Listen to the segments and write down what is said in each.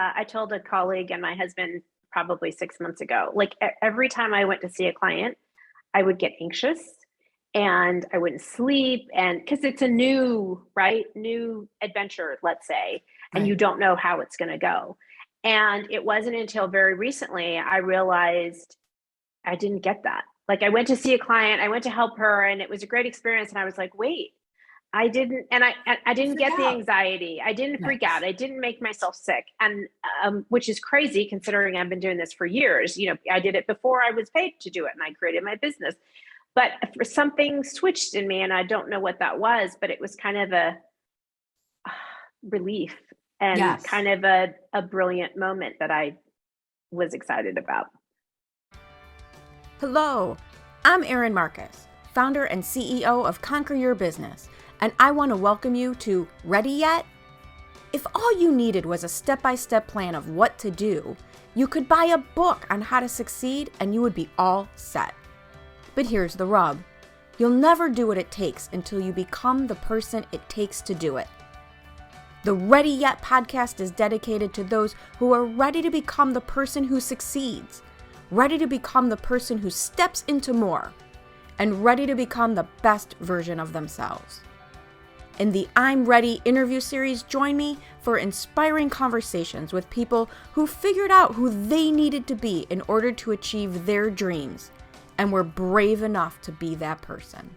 I told a colleague and my husband probably 6 months ago, like every time I went to see a client, I would get anxious and I wouldn't sleep. And because it's a new, right, new adventure, let's say, and you Right. don't know how it's going to go. And it wasn't until very recently I realized I didn't get that. Like I went to see a client, I went to help her, and it was a great experience. And I was like, wait, I didn't, and I You didn't freak get the out. anxiety. I didn't freak out. Yes. I didn't make myself sick, and which is crazy considering I've been doing this for years. I did it before I was paid to do it, and I created my business. But for something switched in me, and I don't know what that was, but it was kind of a relief and Yes. kind of a brilliant moment that I was excited about. Hello, I'm Erin Marcus, founder and CEO of Conquer Your Business, and I want to welcome you to Ready Yet? If all you needed was a step-by-step plan of what to do, you could buy a book on how to succeed and you would be all set. But here's the rub. You'll never do what it takes until you become the person it takes to do it. The Ready Yet podcast is dedicated to those who are ready to become the person who succeeds, ready to become the person who steps into more, and ready to become the best version of themselves. In the I'm Ready interview series, join me for inspiring conversations with people who figured out who they needed to be in order to achieve their dreams, and were brave enough to be that person.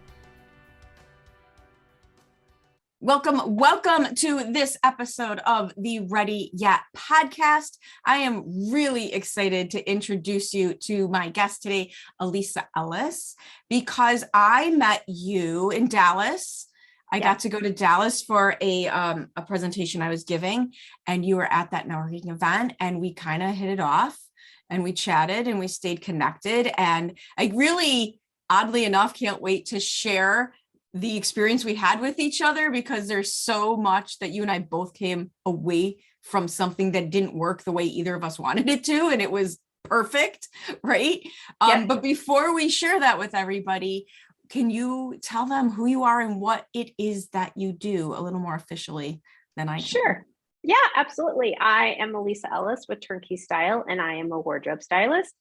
Welcome to this episode of the Ready Yet podcast. I am really excited to introduce you to my guest today, Elisa Ellis, because I met you in Dallas. I got to go to Dallas for a presentation I was giving, and you were at that networking event, and we kind of hit it off, and we chatted, and we stayed connected. And I really, oddly enough, can't wait to share the experience we had with each other, because there's so much that you and I both came away from something that didn't work the way either of us wanted it to, and it was perfect, right? But before we share that with everybody, can you tell them who you are and what it is that you do a little more officially than I can? Sure. Yeah, absolutely. I am Elisa Ellis with Turnkey Style, and I am a wardrobe stylist.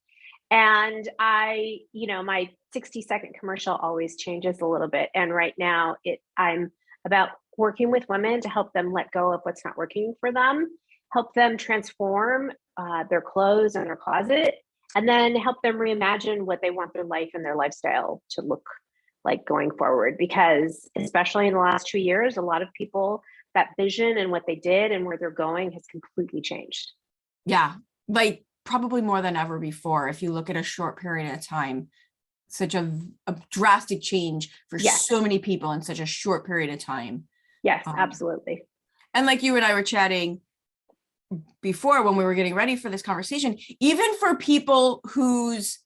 And my 60-second commercial always changes a little bit. And right now I'm about working with women to help them let go of what's not working for them, help them transform their clothes and their closet, and then help them reimagine what they want their life and their lifestyle to look like going forward. Because especially in the last 2 years, a lot of people, that vision and what they did and where they're going has completely changed. Yeah, like probably more than ever before. If you look at a short period of time, such a drastic change for so many people in such a short period of time. Yes, absolutely. And like you and I were chatting before when we were getting ready for this conversation, even for people whose,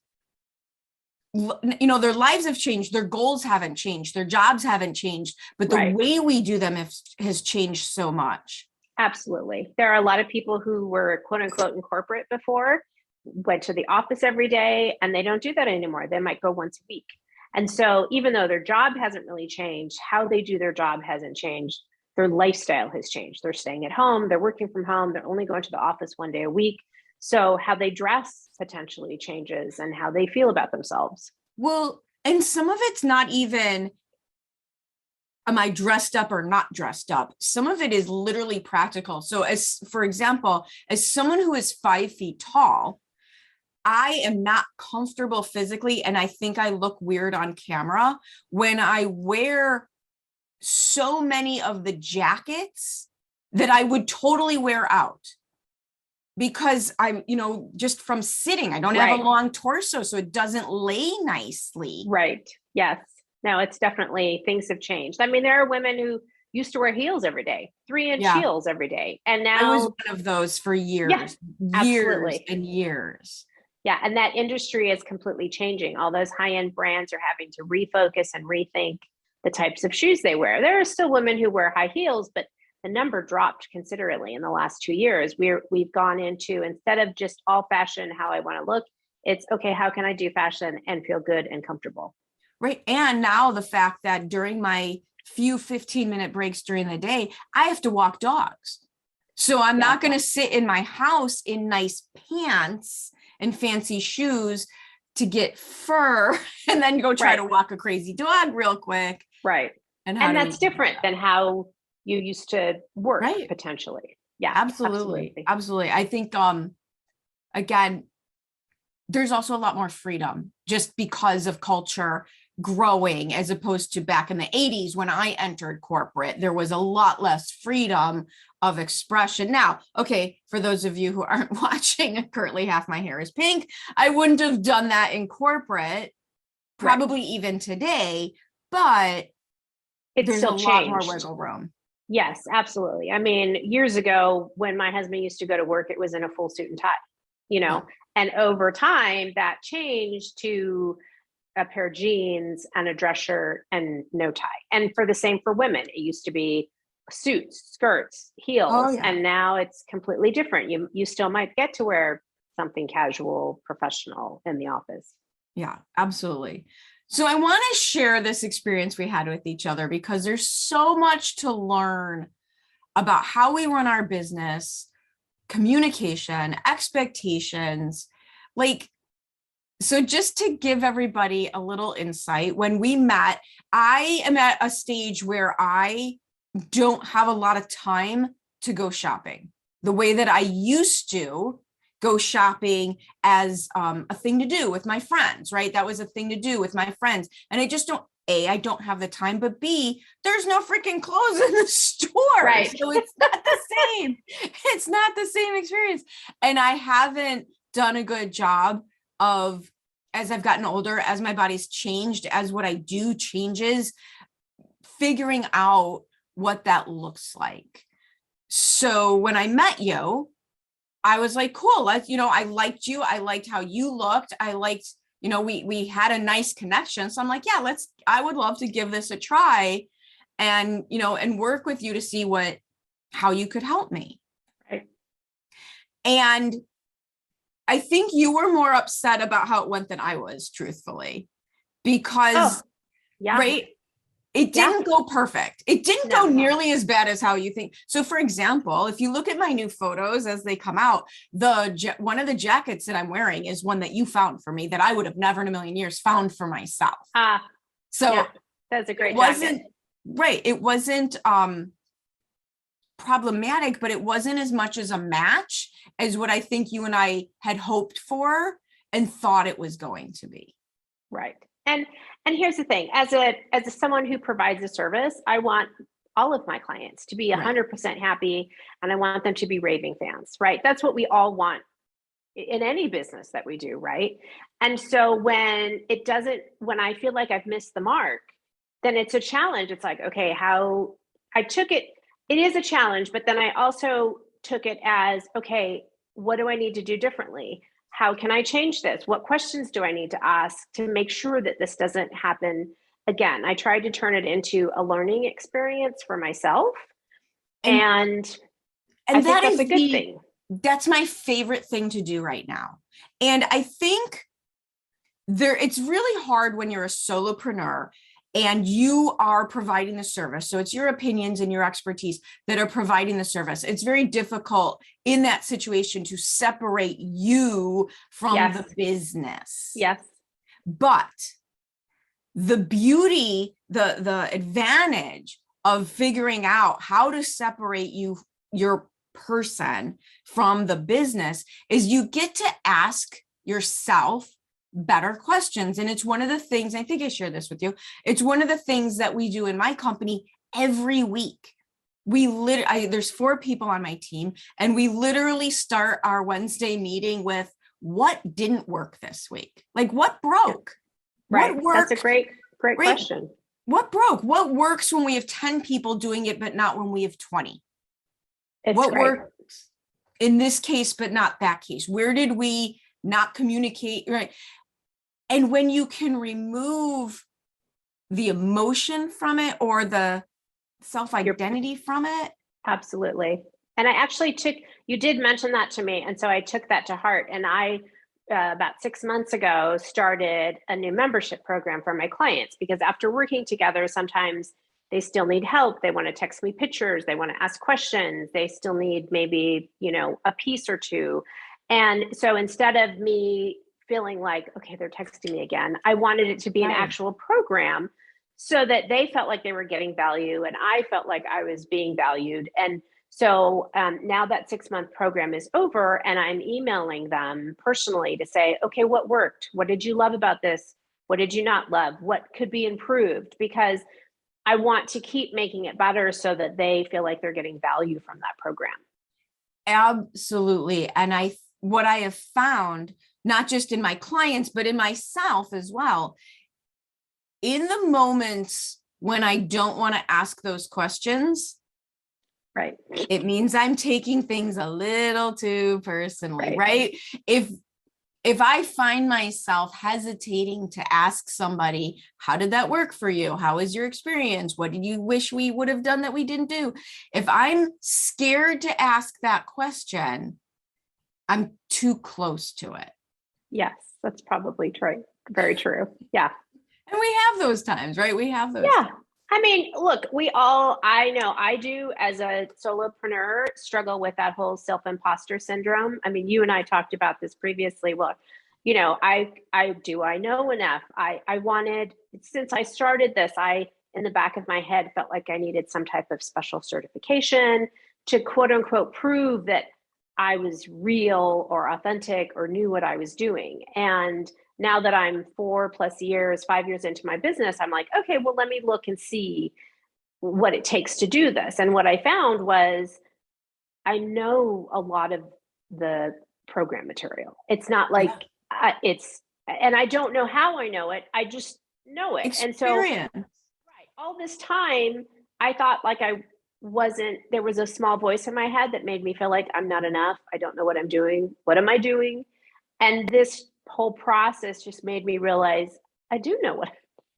their lives have changed, their goals haven't changed, their jobs haven't changed, but the way we do them has changed so much. Absolutely. There are a lot of people who were quote unquote in corporate before, went to the office every day, and they don't do that anymore. They might go once a week. And so even though their job hasn't really changed, how they do their job hasn't changed. Their lifestyle has changed. They're staying at home, they're working from home, they're only going to the office one day a week. So how they dress potentially changes, and how they feel about themselves. Well, and some of it's not even, am I dressed up or not dressed up? Some of it is literally practical. So for example, as someone who is 5 feet tall, I am not comfortable physically, and I think I look weird on camera when I wear so many of the jackets that I would totally wear out, because I'm, just from sitting, I don't have a long torso, so it doesn't lay nicely. Right. Yes. No, it's definitely, things have changed. I mean, there are women who used to wear heels every day, 3-inch heels every day. And now I was one of those for years, years and years. Yeah. And that industry is completely changing. All those high-end brands are having to refocus and rethink the types of shoes they wear. There are still women who wear high heels, but the number dropped considerably in the last 2 years. We've gone into, instead of just all fashion, how I want to look, it's okay, how can I do fashion and feel good and comfortable? Right. And now the fact that during my few 15-minute breaks during the day, I have to walk dogs. So I'm not going to sit in my house in nice pants and fancy shoes to get fur and then go try to walk a crazy dog real quick. Right. And that's different than how you used to work potentially. Yeah, absolutely. I think, again, there's also a lot more freedom just because of culture growing, as opposed to back in the 80s when I entered corporate. There was a lot less freedom of expression. Now, okay, for those of you who aren't watching, currently half my hair is pink. I wouldn't have done that in corporate, probably even today, but there's a lot more wiggle room. Yes, absolutely. I mean, years ago when my husband used to go to work, it was in a full suit and tie, you know, and over time that changed to a pair of jeans and a dress shirt and no tie. And for the same for women, it used to be suits, skirts, heels, and now it's completely different. You still might get to wear something casual, professional in the office. Yeah, absolutely. So I want to share this experience we had with each other because there's so much to learn about how we run our business, communication, expectations, so just to give everybody a little insight, when we met, I am at a stage where I don't have a lot of time to go shopping the way that I used to go shopping as a thing to do with my friends, right? That was a thing to do with my friends. And I just don't, A, I don't have the time, but B, there's no freaking clothes in the store. Right. So it's not the same. It's not the same experience. And I haven't done a good job of, as I've gotten older, as my body's changed, as what I do changes, figuring out what that looks like. So when I met you, I was like, cool, let's, I liked you. I liked how you looked. I liked, we had a nice connection. So I'm like, yeah, I would love to give this a try and, and work with you to see how you could help me. Right. And I think you were more upset about how it went than I was, truthfully, because, right, it didn't go perfect. It didn't go nearly as bad as how you think. So, for example, if you look at my new photos as they come out, one of the jackets that I'm wearing is one that you found for me that I would have never in a million years found for myself. That's a great jacket. Right. It wasn't problematic, but it wasn't as much as a match as what I think you and I had hoped for and thought it was going to be. Right. And here's the thing, as someone who provides a service, I want all of my clients to be 100% happy, and I want them to be raving fans, right? That's what we all want in any business that we do, right? And so when I feel like I've missed the mark, then it's a challenge. It's like, okay, how I took it is a challenge, but then I also took it as, okay, what do I need to do differently? How can I change this? What questions do I need to ask to make sure that this doesn't happen again? I tried to turn it into a learning experience for myself. And I think that's a good thing. That's my favorite thing to do right now. And I think it's really hard when you're a solopreneur and you are providing the service. So it's your opinions and your expertise that are providing the service. It's very difficult in that situation to separate you from the business. Yes. But the beauty, the advantage of figuring out how to separate your person from the business is you get to ask yourself better questions. And it's one of the things, I think I shared this with you, it's one of the things that we do in my company every week. There's 4 people on my team, and we literally start our Wednesday meeting with what didn't work this week? Like what broke? Right. What worked? That's a great question. What broke? What works when we have 10 people doing it, but not when we have 20? What works in this case, but not that case? Where did we not communicate? Right. And when you can remove the emotion from it or the self-identity from it. Absolutely. And I actually you did mention that to me. And so I took that to heart. And I, about 6 months ago, started a new membership program for my clients, because after working together, sometimes they still need help. They want to text me pictures. They want to ask questions. They still need maybe, a piece or two. And so instead of me feeling like, okay, they're texting me again, I wanted it to be an actual program so that they felt like they were getting value and I felt like I was being valued. And so now that 6-month program is over and I'm emailing them personally to say, okay, what worked? What did you love about this? What did you not love? What could be improved? Because I want to keep making it better so that they feel like they're getting value from that program. Absolutely. And what I have found, not just in my clients, but in myself as well, in the moments when I don't want to ask those questions, right, it means I'm taking things a little too personally, right? If I find myself hesitating to ask somebody, how did that work for you? How was your experience? What did you wish we would have done that we didn't do? If I'm scared to ask that question, I'm too close to it. Yes, that's probably true. Very true. Yeah. And we have those times, right? We have those. Yeah. I mean, look, I know I do as a solopreneur struggle with that whole self-imposter syndrome. I mean, you and I talked about this previously. Well, I know enough. I wanted, since I started this, in the back of my head felt like I needed some type of special certification to quote unquote prove that I was real or authentic or knew what I was doing. And now that I'm 5 years into my business, I'm like, okay, well, let me look and see what it takes to do this. And what I found was I know a lot of the program material. It's not like and I don't know how I know it. I just know it. Experience. And so, right, all this time, I thought like there was a small voice in my head that made me feel like I'm not enough. I don't know what I'm doing. What am I doing? And this whole process just made me realize I do know what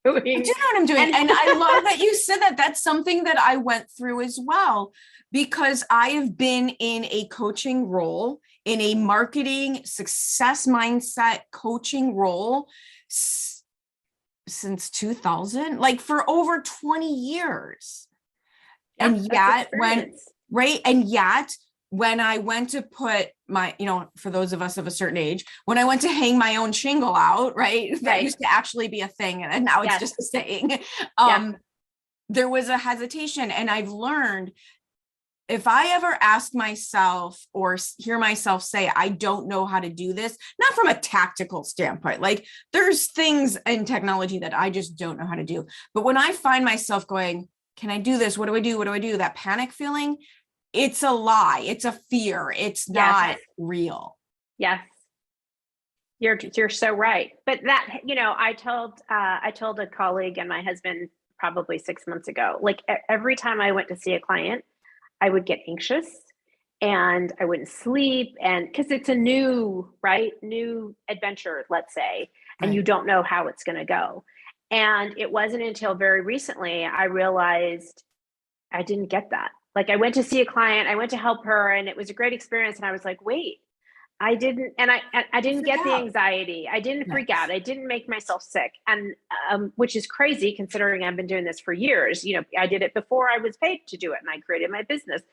I'm doing. I do know what I'm doing. And I love that you said that. That's something that I went through as well, because I have been in a coaching role, in a marketing success mindset coaching role since 2000, like for over 20 years. Yeah, and yet when I went to put my, for those of us of a certain age, when I went to hang my own shingle out, right, that used to actually be a thing. And now it's just a saying. There was a hesitation. And I've learned, if I ever ask myself or hear myself say, I don't know how to do this, not from a tactical standpoint, like there's things in technology that I just don't know how to do. But when I find myself going, can I do this? What do I do? What do I do? That panic feeling, it's a lie. It's a fear. It's not real. Yes. You're so right. But that, I told a colleague and my husband probably 6 months ago, like every time I went to see a client, I would get anxious and I wouldn't sleep. And because it's a new adventure, let's say, and you don't know how it's going to go. And it wasn't until very recently I realized I didn't get that. Like I went to see a client, I went to help her, and it was a great experience. And I was like, wait, I didn't get the anxiety. I didn't freak out. I didn't make myself sick. And which is crazy considering I've been doing this for years. I did it before I was paid to do it and I created my business.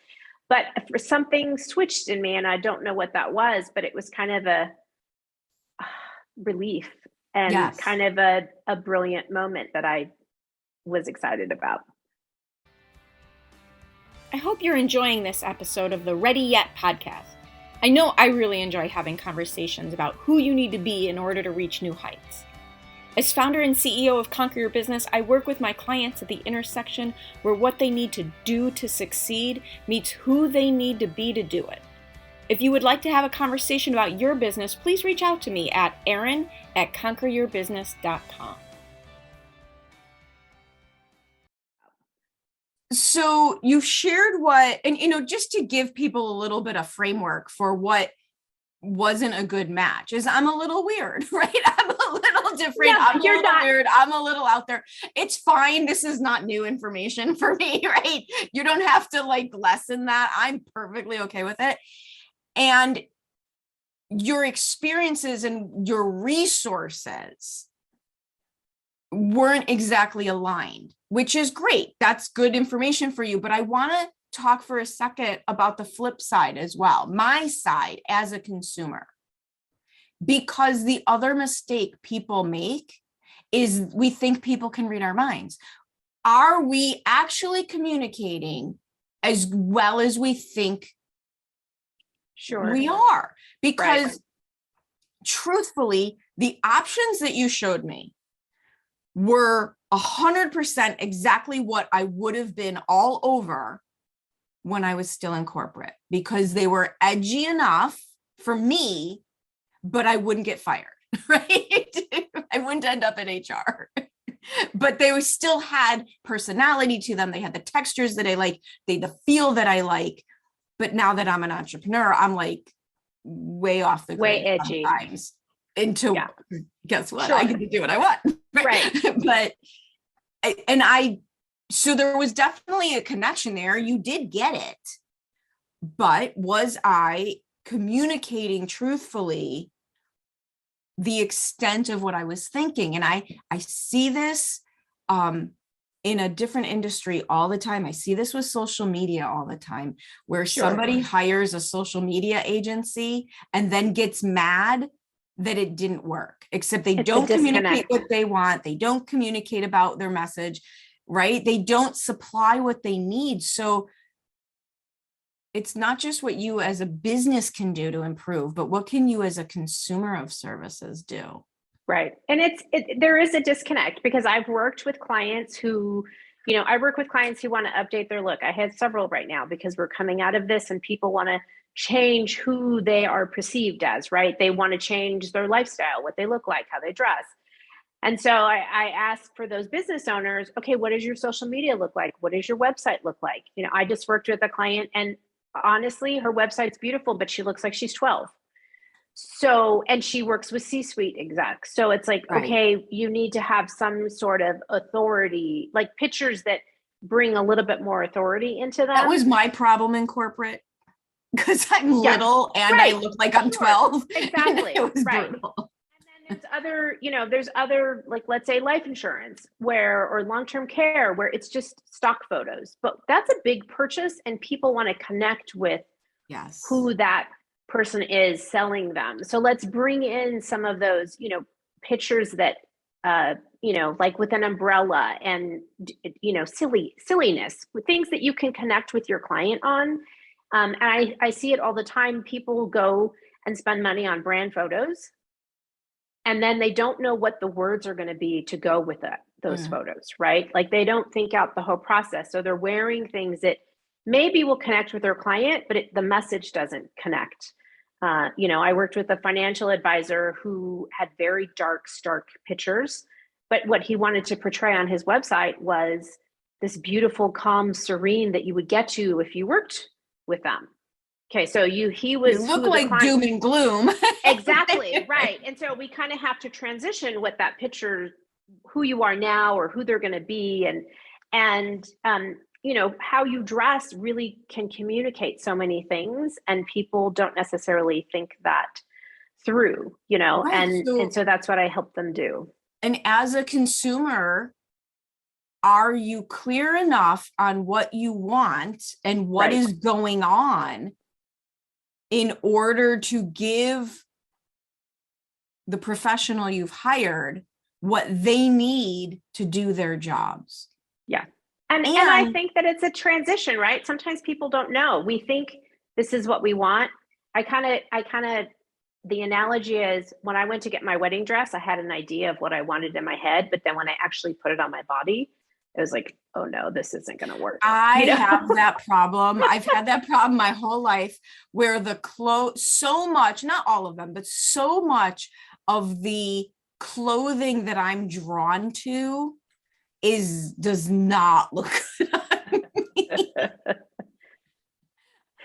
But for something switched in me and I don't know what that was, but it was kind of a relief and kind of a brilliant moment that I was excited about. I hope you're enjoying this episode of the Ready Yet podcast. I know I really enjoy having conversations about who you need to be in order to reach new heights. As founder and CEO of Conquer Your Business, I work with my clients at the intersection where what they need to do to succeed meets who they need to be to do it. If you would like to have a conversation about your business, please reach out to me at Erin@conqueryourbusiness.com. So you shared just to give people a little bit of framework for what wasn't a good match is I'm a little weird, right? I'm a little different. No, I'm a little weird. I'm a little out there. It's fine. This is not new information for me, right? You don't have to lessen that. I'm perfectly okay with it. And your experiences and your resources weren't exactly aligned, which is great. That's good information for you. But I want to talk for a second about the flip side as well, my side as a consumer, because the other mistake people make is we think people can read our minds. Are we actually communicating as well as we think we are? Because truthfully, the options that you showed me were 100% exactly what I would have been all over when I was still in corporate, because they were edgy enough for me, but I wouldn't get fired, right? I wouldn't end up in HR. But they still had personality to them. They had the textures that I like, the feel that I like. But now that I'm an entrepreneur, I'm like way off the grid edgy sometimes. Guess what? Sure. I get to do what I want. Right. So there was definitely a connection there. You did get it. But was I communicating truthfully the extent of what I was thinking? And I see this in a different industry all the time. I see this with social media all the time, where somebody hires a social media agency and then gets mad that it didn't work, except they don't communicate what they want. They don't communicate about their message, right? They don't supply what they need. So it's not just what you as a business can do to improve, but what can you as a consumer of services do? Right. And there is a disconnect, because I've worked with clients who, I work with clients who want to update their look. I have several right now because we're coming out of this and people want to change who they are perceived as, right? They want to change their lifestyle, what they look like, how they dress. And so I ask for those business owners, okay, what does your social media look like? What does your website look like? I just worked with a client, and honestly, her website's beautiful, but she looks like she's 12. So, and she works with C-suite execs. So it's like, okay, you need to have some sort of authority, like pictures that bring a little bit more authority into them. That was my problem in corporate, because I'm little and I look like I'm 12. Exactly. It was brutal. And then there's other, like, let's say life insurance or long-term care, where it's just stock photos, but that's a big purchase and people want to connect with who that person is selling them. So let's bring in some of those, pictures that, like with an umbrella and, silliness, with things that you can connect with your client on. And I see it all the time. People go and spend money on brand photos, and then they don't know what the words are going to be to go with those photos, right? Like they don't think out the whole process. So they're wearing things that maybe will connect with their client, but the message doesn't connect. I worked with a financial advisor who had very dark, stark pictures, but what he wanted to portray on his website was this beautiful, calm, serene that you would get to if you worked with them. Okay, so he look like doom and gloom. Exactly, right. And so we kind of have to transition what that picture, who you are now or who they're going to be, and how you dress really can communicate so many things, and people don't necessarily think that through, and so that's what I help them do. And as a consumer, are you clear enough on what you want and what is going on in order to give the professional you've hired what they need to do their jobs? Yeah. And I think that it's a transition, right? Sometimes people don't know. We think this is what we want. The analogy is, when I went to get my wedding dress, I had an idea of what I wanted in my head, but then when I actually put it on my body, it was like, oh no, this isn't going to work. I have that problem. I've had that problem my whole life, where the clothes, so much, not all of them, but so much of the clothing that I'm drawn to does not look good on me.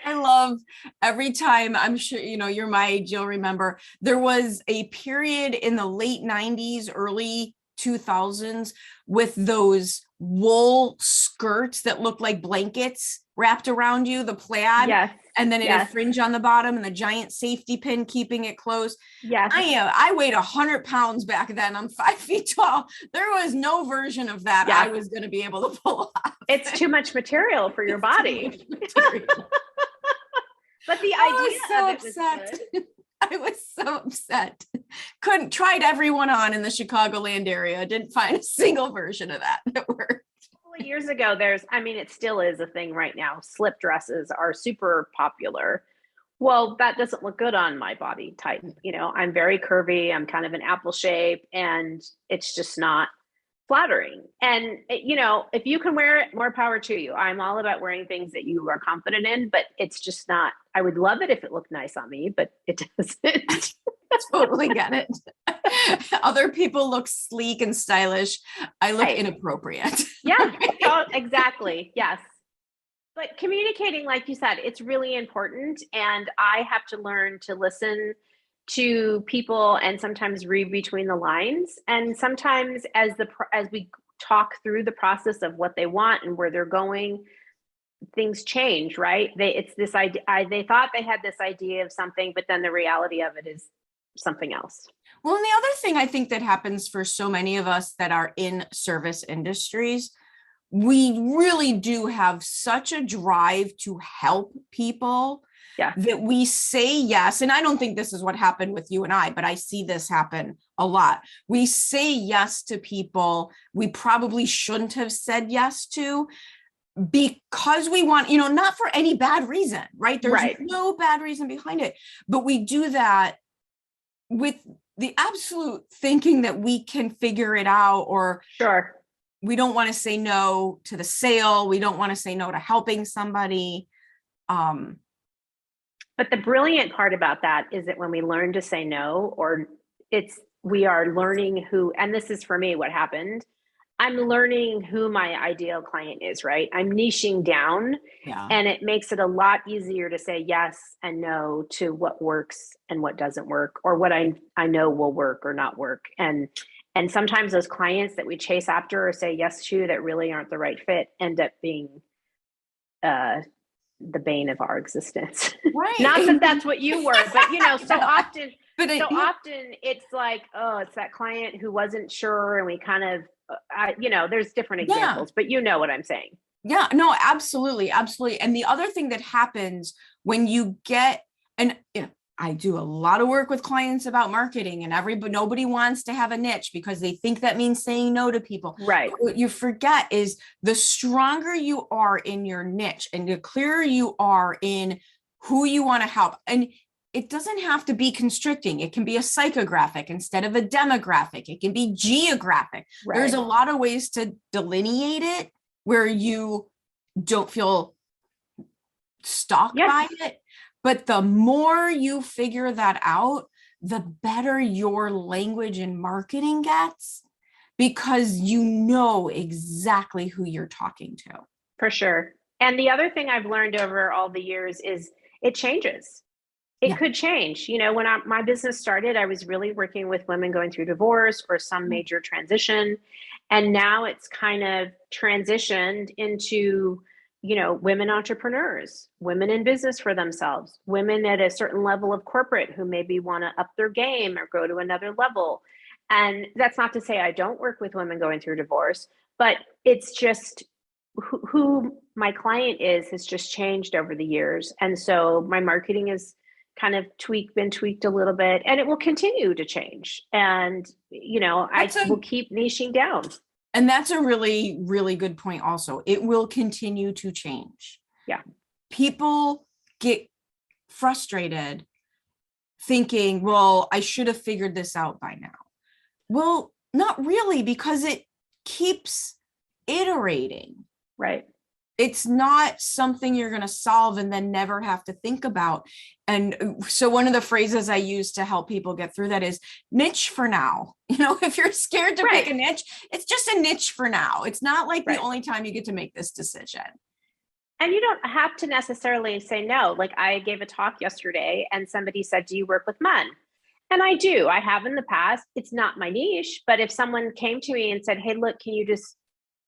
I love every time, I'm sure, you're my age, you'll remember, there was a period in the late 90s, early 2000s with those wool skirts that look like blankets wrapped around you, the plaid. Yes. And then it Yes. had fringe on the bottom and the giant safety pin keeping it closed. Yes. I weighed 100 pounds back then. I'm 5 feet tall. There was no version of that Yeah. I was going to be able to pull off. It's too much material for your body. But the I idea was of it was upset. good. I was so upset. Tried everyone on in the Chicagoland area. Didn't find a single version of that worked. Years ago, it still is a thing right now. Slip dresses are super popular. Well, that doesn't look good on my body type. I'm very curvy. I'm kind of an apple shape, and it's just not flattering. And if you can wear it, more power to you. I'm all about wearing things that you are confident in, but it's just not. I would love it if it looked nice on me, but it doesn't. Totally get it. Other people look sleek and stylish. I look inappropriate. Yeah, exactly. Yes. But communicating, like you said, it's really important. And I have to learn to listen to people and sometimes read between the lines. And sometimes as we talk through the process of what they want and where they're going, things change, right? It's this idea. They thought they had this idea of something, but then the reality of it is something else. Well, and the other thing I think that happens for so many of us that are in service industries, we really do have such a drive to help people that we say yes. And I don't think this is what happened with you and I, but I see this happen a lot. We say yes to people we probably shouldn't have said yes to because we want, not for any bad reason, right? There's no bad reason behind it, but we do that with the absolute thinking that we can figure it out, or we don't want to say no to the sale. We don't want to say no to helping somebody. But the brilliant part about that is that when we learn to say no, we are learning who, and this is for me what happened. I'm learning who my ideal client is, right? I'm niching down, and it makes it a lot easier to say yes and no to what works and what doesn't work, or what I know will work or not work. And sometimes those clients that we chase after or say yes to that really aren't the right fit end up being the bane of our existence. Right. Not that that's what you were, but so often. Often it's like, oh, it's that client who wasn't sure, and we kind of, there's different examples, but you know what I'm saying. Yeah, no, absolutely. Absolutely. And the other thing that happens when you get, and I do a lot of work with clients about marketing, and nobody wants to have a niche because they think that means saying no to people. Right. But what you forget is the stronger you are in your niche and the clearer you are in who you want to help. And it doesn't have to be constricting. It can be a psychographic instead of a demographic. It can be geographic. Right. There's a lot of ways to delineate it where you don't feel stuck by it. But the more you figure that out, the better your language and marketing gets, because you know exactly who you're talking to. For sure. And the other thing I've learned over all the years is it changes. It could change. When my business started, I was really working with women going through divorce or some major transition. And now it's kind of transitioned into, women entrepreneurs, women in business for themselves, women at a certain level of corporate who maybe want to up their game or go to another level. And that's not to say I don't work with women going through divorce, but it's just who my client has just changed over the years. And so my marketing is kind of been tweaked a little bit, and it will continue to change. And, I will keep niching down. And that's a really, really good point also. It will continue to change. Yeah. People get frustrated thinking, well, I should have figured this out by now. Well, not really, because it keeps iterating. Right. It's not something you're going to solve and then never have to think about. And so one of the phrases I use to help people get through that is niche for now. If you're scared to pick a niche, it's just a niche for now. It's not like the only time you get to make this decision. And you don't have to necessarily say no. Like I gave a talk yesterday and somebody said, do you work with men? And I have in the past. It's not my niche, but if someone came to me and said, hey, look, can you just,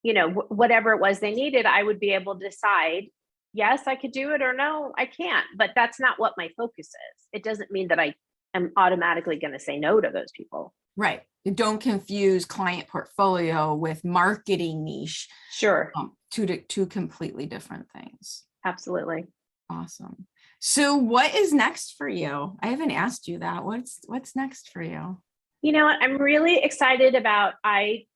whatever it was they needed, I would be able to decide, yes, I could do it, or no, I can't. But that's not what my focus is. It doesn't mean that I am automatically going to say no to those people. Right. Don't confuse client portfolio with marketing niche. Sure. Two completely different things. Absolutely. Awesome. So what is next for you? I haven't asked you that. What's next for you? You know what? I'm really excited about I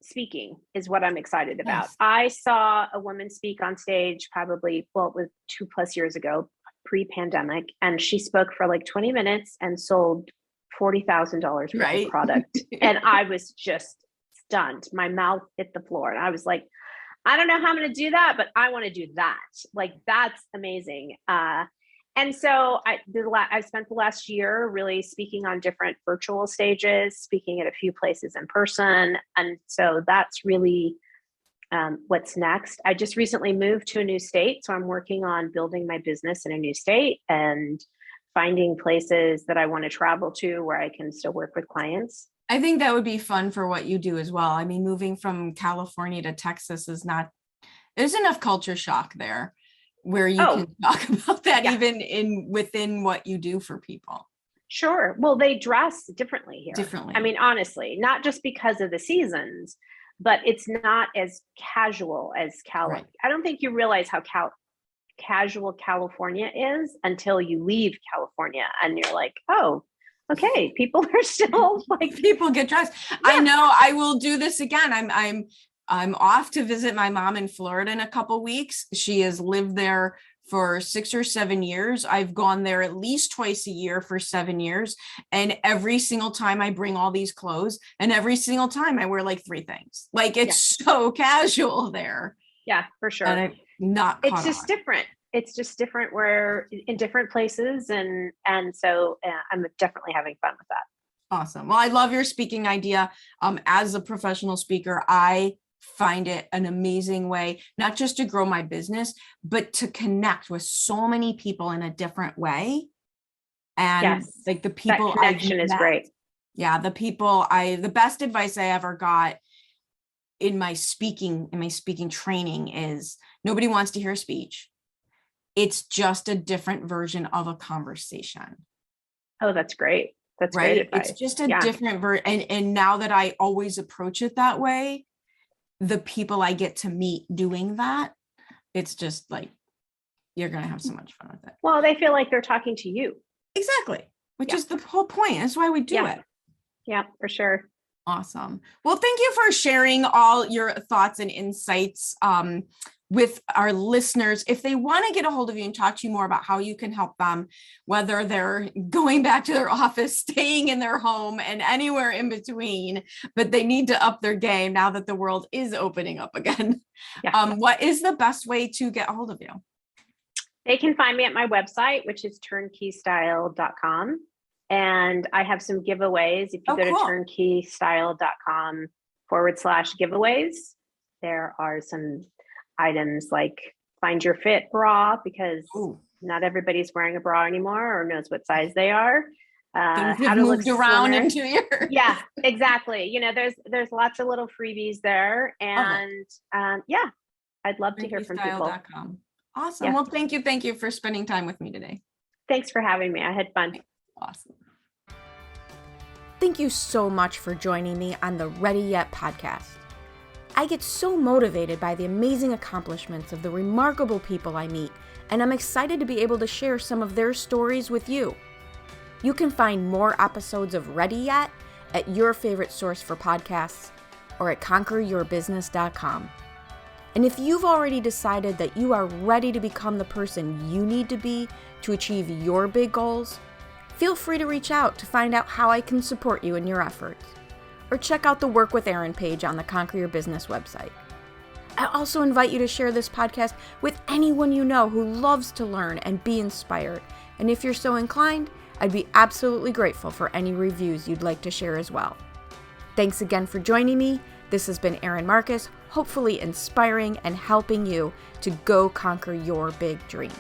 speaking is what I'm excited about. Nice. I saw a woman speak on stage it was 2+ years ago, pre-pandemic, and she spoke for like 20 minutes and sold $40,000 worth of product. And I was just stunned. My mouth hit the floor. And I was like, I don't know how I'm going to do that, but I want to do that. Like, that's amazing. And so I've spent the last year really speaking on different virtual stages, speaking at a few places in person. And so that's really what's next. I just recently moved to a new state. So I'm working on building my business in a new state and finding places that I want to travel to where I can still work with clients. I think that would be fun for what you do as well. I mean, moving from California to Texas there's enough culture shock there where you can talk about that even within what you do for people. Sure. Well, they dress differently here. Differently. I mean, honestly, not just because of the seasons, but it's not as casual as California. Right. I don't think you realize how casual California is until you leave California and you're like, oh, okay, people are still like, people get dressed. Yeah. I know. I will do this again. I'm off to visit my mom in Florida in a couple weeks. She has lived there for 6 or 7 years. I've gone there at least twice a year for 7 years. And every single time I bring all these clothes, and every single time I wear like 3 things. Like, it's so casual there. Yeah, for sure. And it's just different. It's just different. We're in different places. And so I'm definitely having fun with that. Awesome. Well, I love your speaking idea. As a professional speaker, I find it an amazing way, not just to grow my business, but to connect with so many people in a different way. And like the people, that connection is great. Yeah. The best advice I ever got in my speaking training is nobody wants to hear a speech. It's just a different version of a conversation. Oh, that's great. That's right. Great advice. It's just a different version. And now that I always approach it that way, the people I get to meet doing that, it's just like, you're going to have so much fun with it. Well, they feel like they're talking to you. Exactly. Which is the whole point. That's why we do it. Yeah, for sure. Awesome. Well, thank you for sharing all your thoughts and insights with our listeners. If they want to get a hold of you and talk to you more about how you can help them, whether they're going back to their office, staying in their home, and anywhere in between, but they need to up their game now that the world is opening up again. What is the best way to get a hold of you? They can find me at my website, which is turnkeystyle.com. And I have some giveaways. If you go to turnkeystyle.com/giveaways, there are some items like Find Your Fit bra, because not everybody's wearing a bra anymore or knows what size they are. How to moved look around in 2 years. Yeah, exactly. There's lots of little freebies there. And I'd love to hear from people. Awesome. Yeah. Well, thank you for spending time with me today. Thanks for having me. I had fun. Awesome. Thank you so much for joining me on the Ready Yet podcast. I get so motivated by the amazing accomplishments of the remarkable people I meet, and I'm excited to be able to share some of their stories with you. You can find more episodes of Ready Yet at your favorite source for podcasts or at conqueryourbusiness.com. And if you've already decided that you are ready to become the person you need to be to achieve your big goals, feel free to reach out to find out how I can support you in your efforts. Or check out the Work with Erin page on the Conquer Your Business website. I also invite you to share this podcast with anyone you know who loves to learn and be inspired. And if you're so inclined, I'd be absolutely grateful for any reviews you'd like to share as well. Thanks again for joining me. This has been Erin Marcus, hopefully inspiring and helping you to go conquer your big dreams.